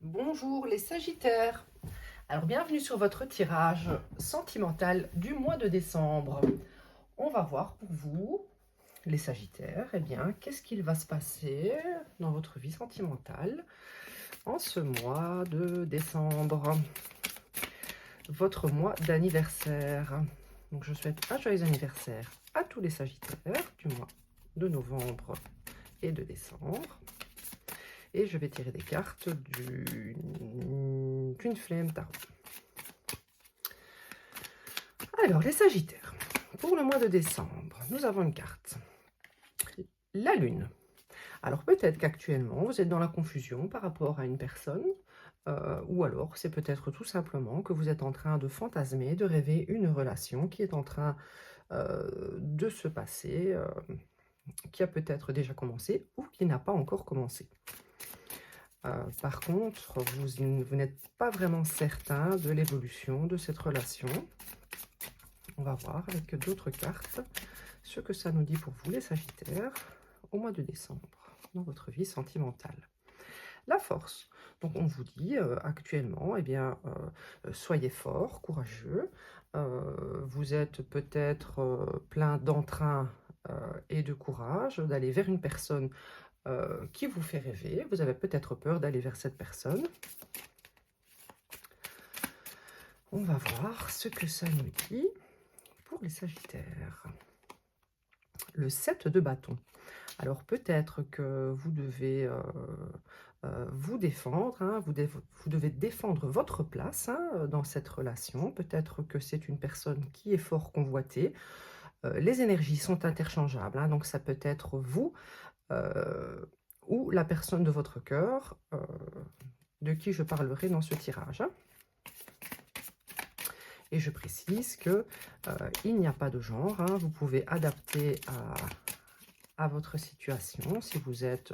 Bonjour les Sagittaires. Alors bienvenue sur votre tirage sentimental du mois de décembre. On va voir pour vous, les Sagittaires, eh bien, qu'est-ce qu'il va se passer dans votre vie sentimentale en ce mois de décembre, votre mois d'anniversaire. Donc je souhaite un joyeux anniversaire à tous les Sagittaires du mois de novembre et de décembre. Et je vais tirer des cartes d'une flemme tarot. Alors, les Sagittaires, pour le mois de décembre, nous avons une carte. La Lune. Alors, peut-être qu'actuellement, vous êtes dans la confusion par rapport à une personne, ou alors, c'est peut-être tout simplement que vous êtes en train de fantasmer, de rêver une relation qui est en train de se passer, qui a peut-être déjà commencé ou qui n'a pas encore commencé. Par contre, vous n'êtes pas vraiment certain de l'évolution de cette relation. On va voir avec d'autres cartes ce que ça nous dit pour vous, les Sagittaires, au mois de décembre, dans votre vie sentimentale. La force. Donc, on vous dit actuellement, eh bien, soyez fort, courageux. Vous êtes peut-être plein d'entrain et de courage d'aller vers une personne qui vous fait rêver. Vous avez peut-être peur d'aller vers cette personne. On va voir ce que ça nous dit pour les Sagittaires. Le 7 de bâton. Alors peut-être que vous devez vous défendre, hein, vous devez défendre votre place dans cette relation. Peut-être que c'est une personne qui est fort convoitée. Les énergies sont interchangeables, hein, donc ça peut être vous ou la personne de votre cœur de qui je parlerai dans ce tirage. Et je précise que il n'y a pas de genre, hein, vous pouvez adapter à votre situation, si vous êtes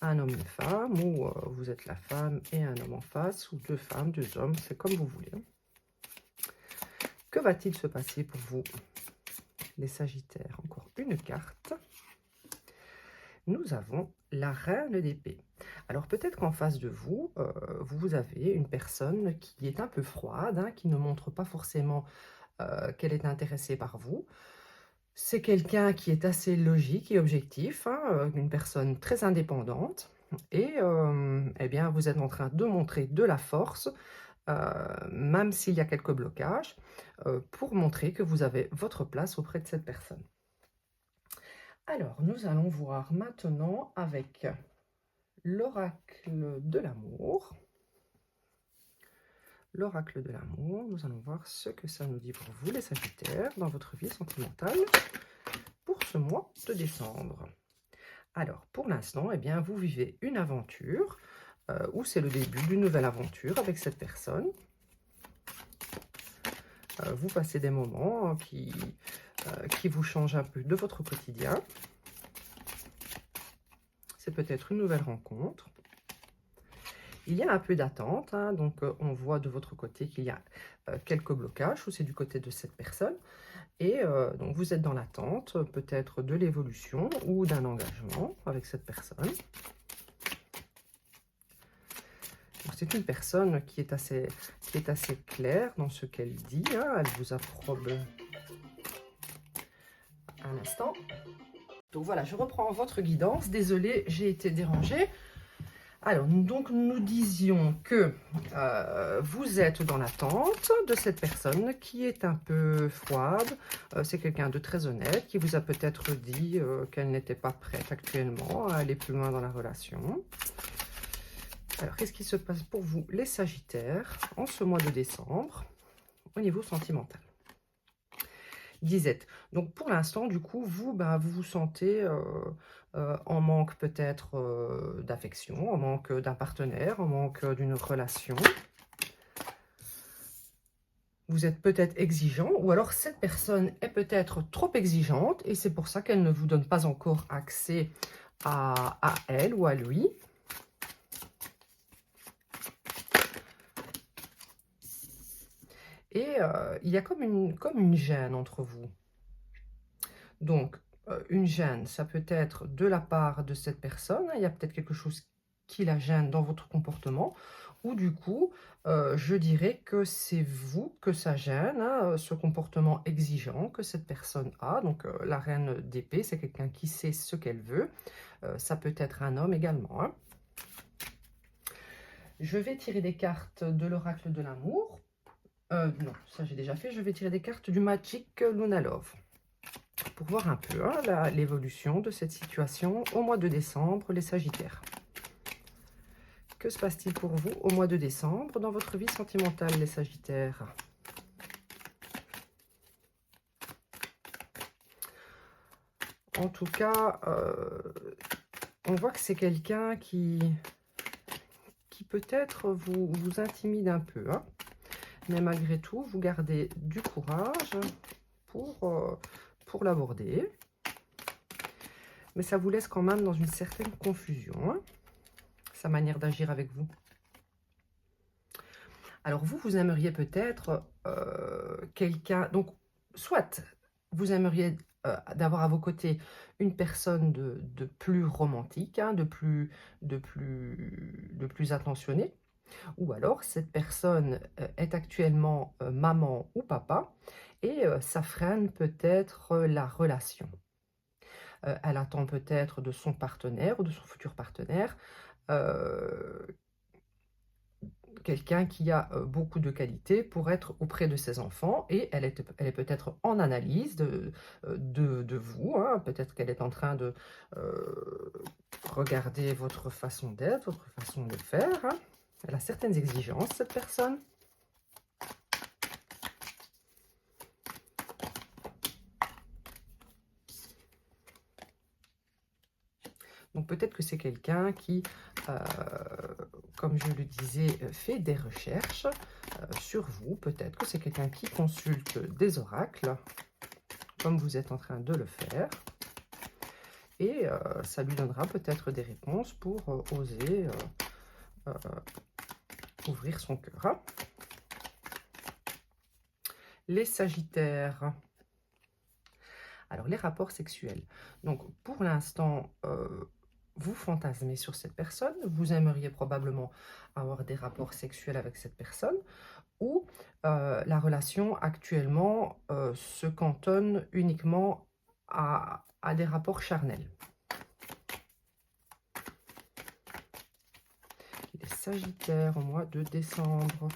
un homme et une femme, ou vous êtes la femme et un homme en face, ou deux femmes, deux hommes, c'est comme vous voulez. Que va-t-il se passer pour vous, les Sagittaires? Encore une carte. Nous avons la reine d'épée. Alors peut-être qu'en face de vous, vous avez une personne qui est un peu froide, hein, qui ne montre pas forcément qu'elle est intéressée par vous. C'est quelqu'un qui est assez logique et objectif, hein, une personne très indépendante. Et eh bien, vous êtes en train de montrer de la force, même s'il y a quelques blocages, pour montrer que vous avez votre place auprès de cette personne. Alors, nous allons voir maintenant avec l'oracle de l'amour. L'oracle de l'amour, nous allons voir ce que ça nous dit pour vous, les Sagittaires, dans votre vie sentimentale pour ce mois de décembre. Alors, pour l'instant, eh bien, vous vivez une aventure, ou c'est le début d'une nouvelle aventure avec cette personne. Vous passez des moments qui vous changent un peu de votre quotidien. C'est peut-être une nouvelle rencontre. Il y a un peu d'attente, hein, donc on voit de votre côté qu'il y a quelques blocages, ou c'est du côté de cette personne. Et donc vous êtes dans l'attente, peut-être de l'évolution ou d'un engagement avec cette personne. C'est une personne qui est assez claire dans ce qu'elle dit, hein, elle vous approbe un instant. Donc voilà, je reprends votre guidance, désolée, j'ai été dérangée. Alors, donc nous disions que vous êtes dans l'attente de cette personne qui est un peu froide. C'est quelqu'un de très honnête qui vous a peut-être dit qu'elle n'était pas prête actuellement à aller plus loin dans la relation. Alors, qu'est-ce qui se passe pour vous, les Sagittaires, en ce mois de décembre, au niveau sentimental? Disette. Donc, pour l'instant, du coup, vous vous sentez en manque peut-être d'affection, en manque d'un partenaire, en manque d'une relation. Vous êtes peut-être exigeant, ou alors cette personne est peut-être trop exigeante, et c'est pour ça qu'elle ne vous donne pas encore accès à elle ou à lui. Et il y a comme une gêne entre vous. Donc, une gêne, ça peut être de la part de cette personne. Il y a peut-être quelque chose qui la gêne dans votre comportement. ou du coup, je dirais que c'est vous que ça gêne, hein, ce comportement exigeant que cette personne a. Donc, la reine d'épée, c'est quelqu'un qui sait ce qu'elle veut. Ça peut être un homme également, hein. Je vais tirer des cartes de l'oracle de l'amour. Non, ça j'ai déjà fait. Je vais tirer des cartes du Magic Luna Love pour voir un peu hein, l'évolution de cette situation au mois de décembre, les Sagittaires. Que se passe-t-il pour vous au mois de décembre dans votre vie sentimentale, les Sagittaires? En tout cas, on voit que c'est quelqu'un qui peut-être vous intimide un peu, hein. Mais malgré tout, vous gardez du courage pour l'aborder. Mais ça vous laisse quand même dans une certaine confusion, hein, sa manière d'agir avec vous. Alors vous aimeriez peut-être quelqu'un... Donc, soit vous aimeriez d'avoir à vos côtés une personne de plus romantique, hein, de plus attentionné, ou alors cette personne est actuellement maman ou papa, et ça freine peut-être la relation. Elle attend peut-être de son partenaire ou de son futur partenaire quelqu'un qui a beaucoup de qualités pour être auprès de ses enfants, et elle est peut-être en analyse de vous, hein. Peut-être qu'elle est en train de regarder votre façon d'être, votre façon de faire, hein. Elle a certaines exigences, cette personne. Donc peut-être que c'est quelqu'un qui, comme je le disais, fait des recherches sur vous. Peut-être que c'est quelqu'un qui consulte des oracles, comme vous êtes en train de le faire. Et ça lui donnera peut-être des réponses pour oser ouvrir son cœur, hein. Les Sagittaires. Alors, les rapports sexuels. Donc, pour l'instant, vous fantasmez sur cette personne. Vous aimeriez probablement avoir des rapports sexuels avec cette personne. Ou la relation actuellement se cantonne uniquement à des rapports charnels. Les Sagittaires au mois de décembre.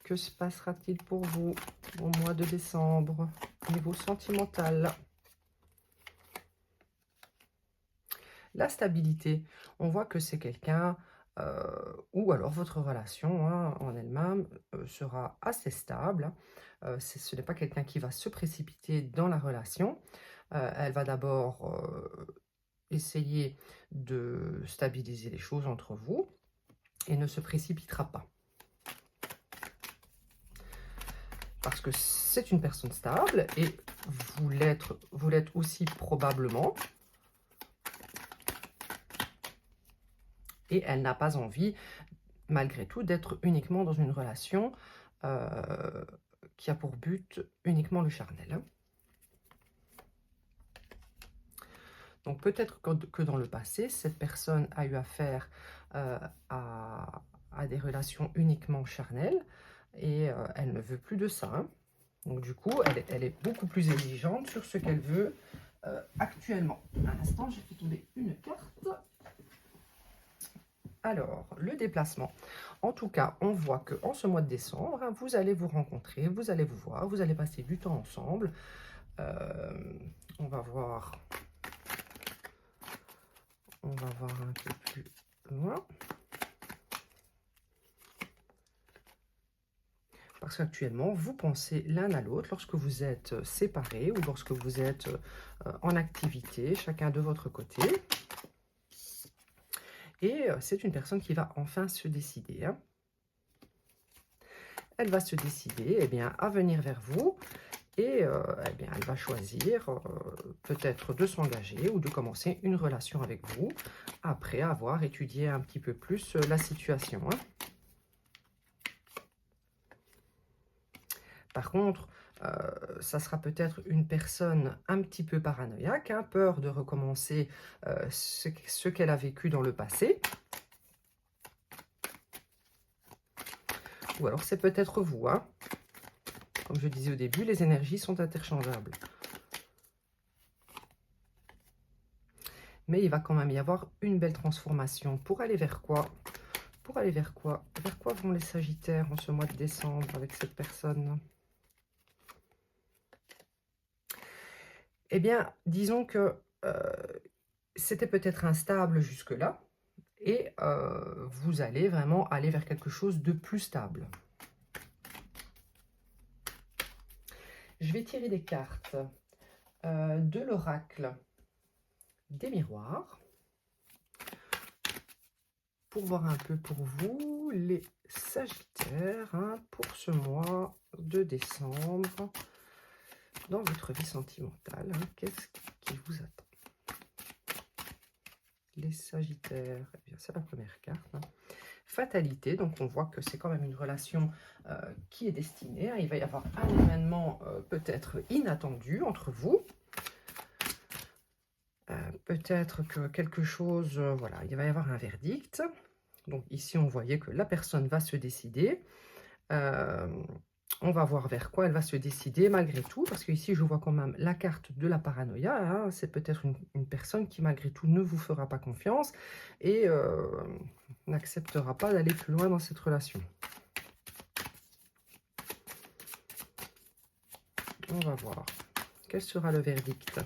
Que se passera-t-il pour vous au mois de décembre au niveau sentimental? La stabilité, on voit que c'est quelqu'un, ou alors votre relation hein, en elle-même sera assez stable. Ce n'est pas quelqu'un qui va se précipiter dans la relation. Elle va d'abord essayer de stabiliser les choses entre vous et ne se précipitera pas. Parce que c'est une personne stable et vous l'êtes aussi probablement. Et elle n'a pas envie, malgré tout, d'être uniquement dans une relation qui a pour but uniquement le charnel, hein. Donc peut-être que dans le passé, cette personne a eu affaire à des relations uniquement charnelles et elle ne veut plus de ça, hein. Donc du coup, elle est beaucoup plus exigeante sur ce qu'elle veut actuellement. Un instant, j'ai fait tomber une carte. Alors, le déplacement. En tout cas, on voit qu'en ce mois de décembre, hein, vous allez vous rencontrer, vous allez vous voir, vous allez passer du temps ensemble. On va voir un peu plus loin. Parce qu'actuellement, vous pensez l'un à l'autre lorsque vous êtes séparés ou lorsque vous êtes en activité, chacun de votre côté. Et c'est une personne qui va enfin se décider, hein. Elle va se décider eh bien, à venir vers vous et eh bien, elle va choisir peut-être de s'engager ou de commencer une relation avec vous après avoir étudié un petit peu plus la situation, hein. Par contre, ça sera peut-être une personne un petit peu paranoïaque, hein, peur de recommencer ce qu'elle a vécu dans le passé. Ou alors c'est peut-être vous, hein. Comme je disais au début, les énergies sont interchangeables. Mais il va quand même y avoir une belle transformation. Pour aller vers quoi? Pour aller vers quoi? Vers quoi vont les Sagittaires en ce mois de décembre avec cette personne? Eh bien, disons que c'était peut-être instable jusque-là. Et vous allez vraiment aller vers quelque chose de plus stable. Je vais tirer des cartes de l'oracle des miroirs pour voir un peu pour vous, les Sagittaires, hein, pour ce mois de décembre, dans votre vie sentimentale. Hein, qu'est-ce qui vous attend? Les Sagittaires, eh bien, c'est la première carte. Hein. Fatalité, donc on voit que c'est quand même une relation qui est destinée. Hein. Il va y avoir un événement peut-être inattendu entre vous. Peut-être que quelque chose, voilà, il va y avoir un verdict. Donc ici, on voyait que la personne va se décider. On va voir vers quoi elle va se décider malgré tout, parce qu'ici, je vois quand même la carte de la paranoïa. Hein. C'est peut-être une personne qui, malgré tout, ne vous fera pas confiance et n'acceptera pas d'aller plus loin dans cette relation. On va voir. Quel sera le verdict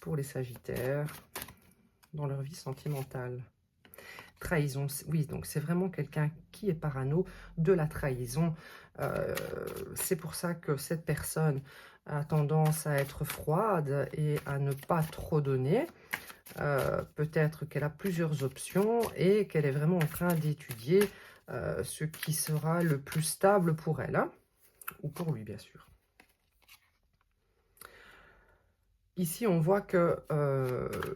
pour les Sagittaires dans leur vie sentimentale? Trahison, oui, donc c'est vraiment quelqu'un qui est parano de la trahison. C'est pour ça que cette personne a tendance à être froide et à ne pas trop donner. Peut-être qu'elle a plusieurs options et qu'elle est vraiment en train d'étudier ce qui sera le plus stable pour elle, hein, ou pour lui, bien sûr. Ici, on voit que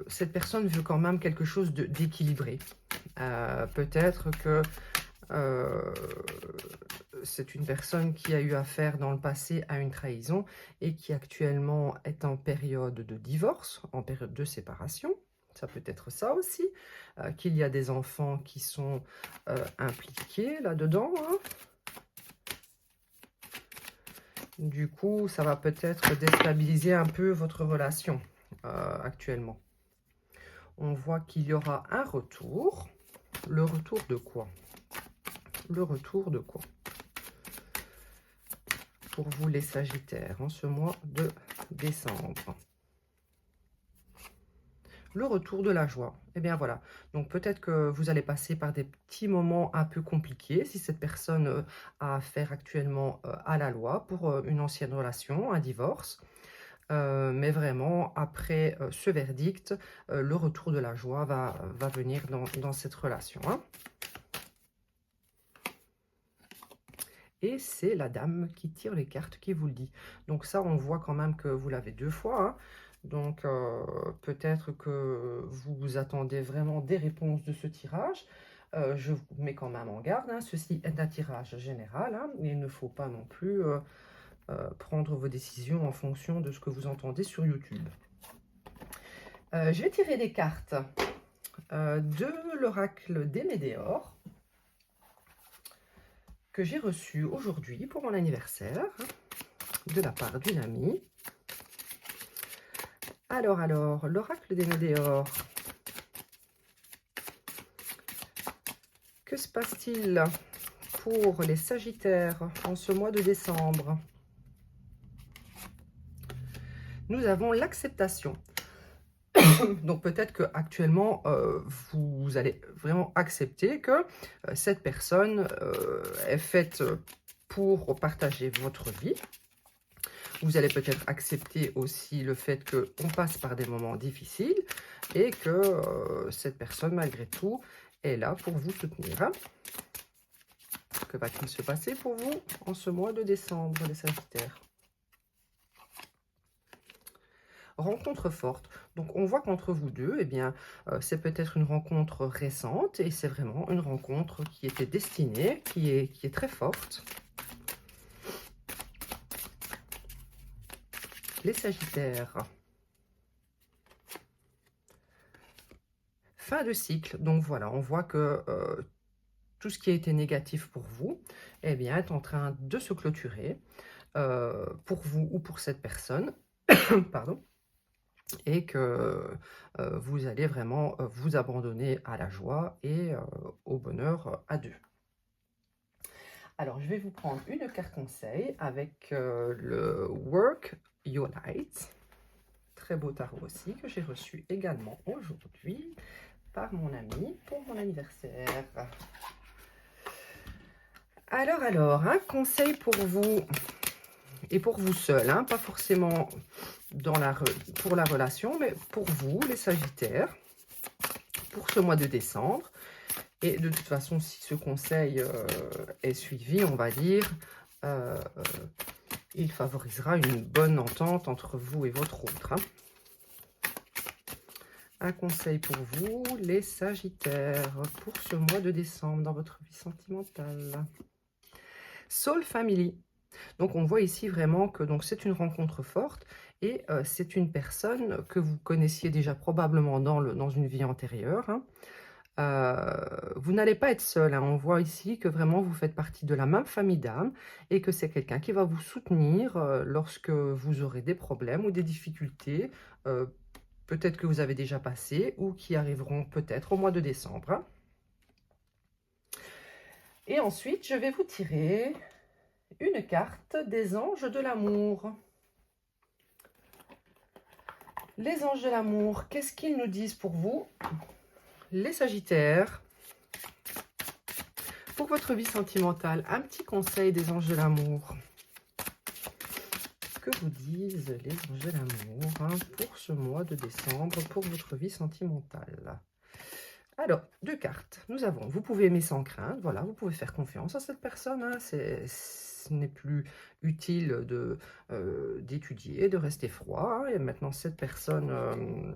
cette personne veut quand même quelque chose d'équilibré. Peut-être que c'est une personne qui a eu affaire dans le passé à une trahison et qui actuellement est en période de divorce, en période de séparation. Ça peut être ça aussi, qu'il y a des enfants qui sont impliqués là-dedans. Hein. Du coup, ça va peut-être déstabiliser un peu votre relation actuellement. On voit qu'il y aura un retour. Le retour de quoi? Le retour de quoi? Pour vous les Sagittaires, en ce mois de décembre. Le retour de la joie. Eh bien voilà, donc peut-être que vous allez passer par des petits moments un peu compliqués si cette personne a affaire actuellement à la loi pour une ancienne relation, un divorce. Mais vraiment, après ce verdict, le retour de la joie va venir dans cette relation. Hein. Et c'est la dame qui tire les cartes qui vous le dit. Donc ça, on voit quand même que vous l'avez 2 fois. Hein. Donc peut-être que vous vous attendez vraiment des réponses de ce tirage. Je vous mets quand même en garde. Hein. Ceci est un tirage général. Hein. Il ne faut pas non plus prendre vos décisions en fonction de ce que vous entendez sur YouTube. Je vais tirer des cartes de l'oracle des Médéors que j'ai reçu aujourd'hui pour mon anniversaire de la part d'une amie. Alors, l'oracle des Médéors. Que se passe-t-il pour les Sagittaires en ce mois de décembre? Nous avons l'acceptation. Donc peut-être qu'actuellement, vous allez vraiment accepter que cette personne est faite pour partager votre vie. Vous allez peut-être accepter aussi le fait qu'on passe par des moments difficiles et que cette personne, malgré tout, est là pour vous soutenir. Hein. Que va-t-il se passer pour vous en ce mois de décembre, les Sagittaires? Rencontre forte. Donc, on voit qu'entre vous deux, eh bien, c'est peut-être une rencontre récente et c'est vraiment une rencontre qui était destinée, qui est très forte. Les Sagittaires. Fin de cycle. Donc, voilà, on voit que tout ce qui a été négatif pour vous, eh bien, est en train de se clôturer pour vous ou pour cette personne, pardon, et que vous allez vraiment vous abandonner à la joie et au bonheur à deux. Alors, je vais vous prendre une carte conseil avec le Work Your Light. Très beau tarot aussi, que j'ai reçu également aujourd'hui par mon ami pour mon anniversaire. Alors, un conseil pour vous et pour vous seul, hein, pas forcément pour la relation, mais pour vous, les Sagittaires, pour ce mois de décembre. Et de toute façon, si ce conseil est suivi, on va dire, il favorisera une bonne entente entre vous et votre autre. Hein. Un conseil pour vous, les Sagittaires, pour ce mois de décembre dans votre vie sentimentale. Soul Family. Donc, on voit ici vraiment que c'est une rencontre forte et c'est une personne que vous connaissiez déjà probablement dans une vie antérieure. Hein. Vous n'allez pas être seul. Hein. On voit ici que vraiment vous faites partie de la même famille d'âmes et que c'est quelqu'un qui va vous soutenir lorsque vous aurez des problèmes ou des difficultés, peut-être que vous avez déjà passé ou qui arriveront peut-être au mois de décembre. Hein. Et ensuite, je vais vous tirer une carte des anges de l'amour. Les anges de l'amour, qu'est-ce qu'ils nous disent pour vous, les Sagittaires, pour votre vie sentimentale? Un petit conseil des anges de l'amour. Que vous disent les anges de l'amour hein, pour ce mois de décembre, pour votre vie sentimentale? Alors, deux cartes. Nous avons, vous pouvez aimer sans crainte, voilà, vous pouvez faire confiance à cette personne. Hein, ce n'est plus utile d'étudier, de rester froid. Hein, et maintenant, cette personne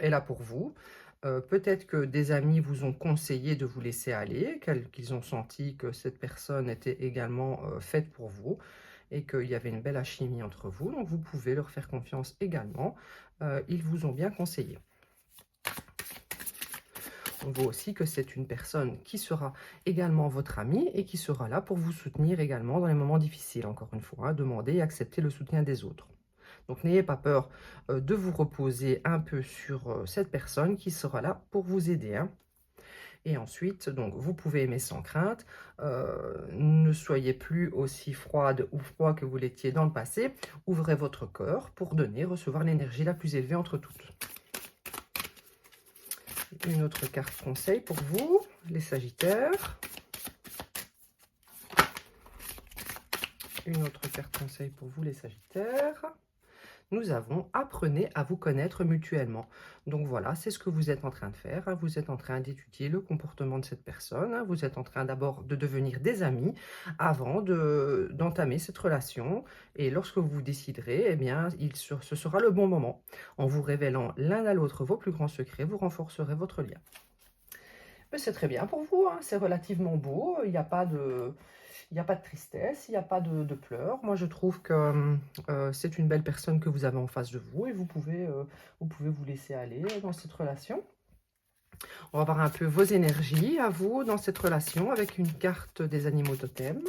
est là pour vous. Peut-être que des amis vous ont conseillé de vous laisser aller, qu'ils ont senti que cette personne était également faite pour vous et qu'il y avait une belle alchimie entre vous. Donc, vous pouvez leur faire confiance également. Ils vous ont bien conseillé. On voit aussi que c'est une personne qui sera également votre amie et qui sera là pour vous soutenir également dans les moments difficiles. Encore une fois, hein, demandez et acceptez le soutien des autres. Donc, n'ayez pas peur de vous reposer un peu sur cette personne qui sera là pour vous aider. Hein. Et ensuite, donc, vous pouvez aimer sans crainte. Ne soyez plus aussi froide ou froid que vous l'étiez dans le passé. Ouvrez votre cœur pour donner, recevoir l'énergie la plus élevée entre toutes. Une autre carte conseil pour vous, les Sagittaires. Une autre carte conseil pour vous, les Sagittaires. Nous avons apprenez à vous connaître mutuellement. Donc voilà, c'est ce que vous êtes en train de faire. Hein. Vous êtes en train d'étudier le comportement de cette personne. Hein. Vous êtes en train d'abord de devenir des amis avant d'entamer cette relation. Et lorsque vous déciderez, eh bien, ce sera le bon moment. En vous révélant l'un à l'autre vos plus grands secrets, vous renforcerez votre lien. C'est très bien pour vous, hein. C'est relativement beau, il n'y a pas de tristesse, il n'y a pas de pleurs. Moi, je trouve que c'est une belle personne que vous avez en face de vous et vous pouvez vous laisser aller dans cette relation. On va voir un peu vos énergies à vous dans cette relation avec une carte des animaux totems.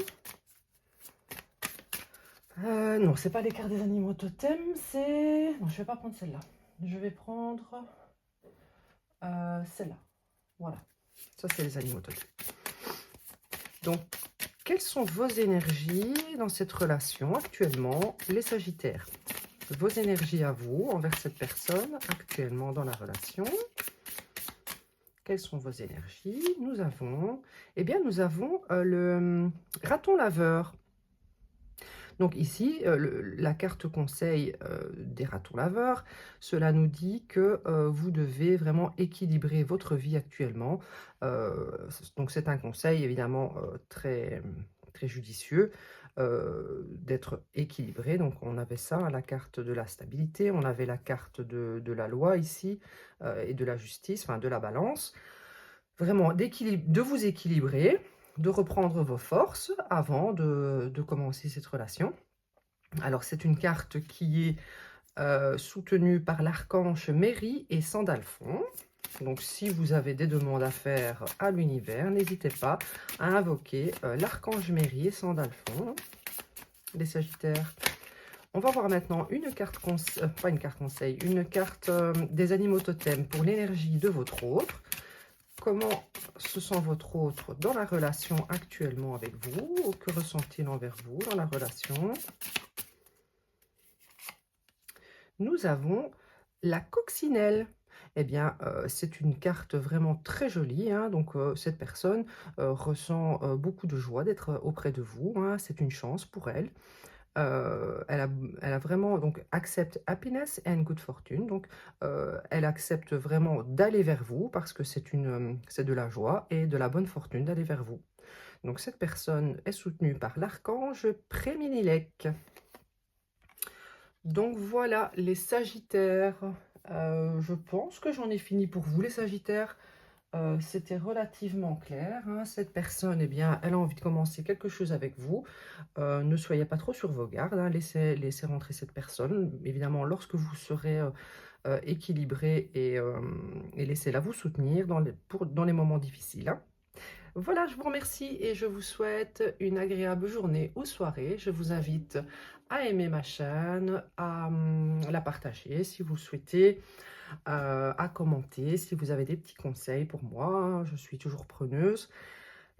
Non, c'est pas les cartes des animaux totems, c'est... Non, je vais pas prendre celle-là. Je vais prendre celle-là. Voilà. Ça, c'est les animaux totems. Donc, quelles sont vos énergies dans cette relation actuellement, les Sagittaires? Vos énergies à vous envers cette personne actuellement dans la relation. Quelles sont vos énergies? Nous avons, nous avons le raton laveur. Donc ici, la carte conseil des ratons laveurs, cela nous dit que vous devez vraiment équilibrer votre vie actuellement. Donc c'est un conseil évidemment très, très judicieux d'être équilibré. Donc on avait ça, la carte de la stabilité, on avait la carte de la loi ici et de la justice, enfin de la balance. Vraiment de vous équilibrer, de reprendre vos forces avant de commencer cette relation. Alors, c'est une carte qui est soutenue par l'archange Méry et Sandalphon. Donc, si vous avez des demandes à faire à l'univers, n'hésitez pas à invoquer l'archange Méry et Sandalphon, les Sagittaires. On va voir maintenant une carte conseil, pas une carte conseil, une carte des animaux totems pour l'énergie de votre autre. Comment se sent votre autre dans la relation actuellement avec vous? Que ressent-il envers vous dans la relation? Nous avons la coccinelle. Eh bien, c'est une carte vraiment très jolie, hein. Donc, cette personne ressent beaucoup de joie d'être auprès de vous, hein. C'est une chance pour elle. Elle a vraiment donc accept happiness and good fortune. Donc, elle accepte vraiment d'aller vers vous parce que c'est de la joie et de la bonne fortune d'aller vers vous. Donc, cette personne est soutenue par l'archange Préminilek. Donc voilà les Sagittaires. Je pense que j'en ai fini pour vous les Sagittaires. C'était relativement clair, hein. Cette personne, eh bien, elle a envie de commencer quelque chose avec vous. Ne soyez pas trop sur vos gardes, hein. Laissez rentrer cette personne. Évidemment, lorsque vous serez équilibré et laissez-la vous soutenir dans les moments difficiles, hein. Voilà, je vous remercie et je vous souhaite une agréable journée ou soirée. Je vous invite à aimer ma chaîne, à la partager si vous le souhaitez, à commenter si vous avez des petits conseils pour moi. Je suis toujours preneuse.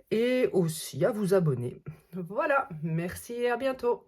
Et aussi à vous abonner. Voilà, merci et à bientôt.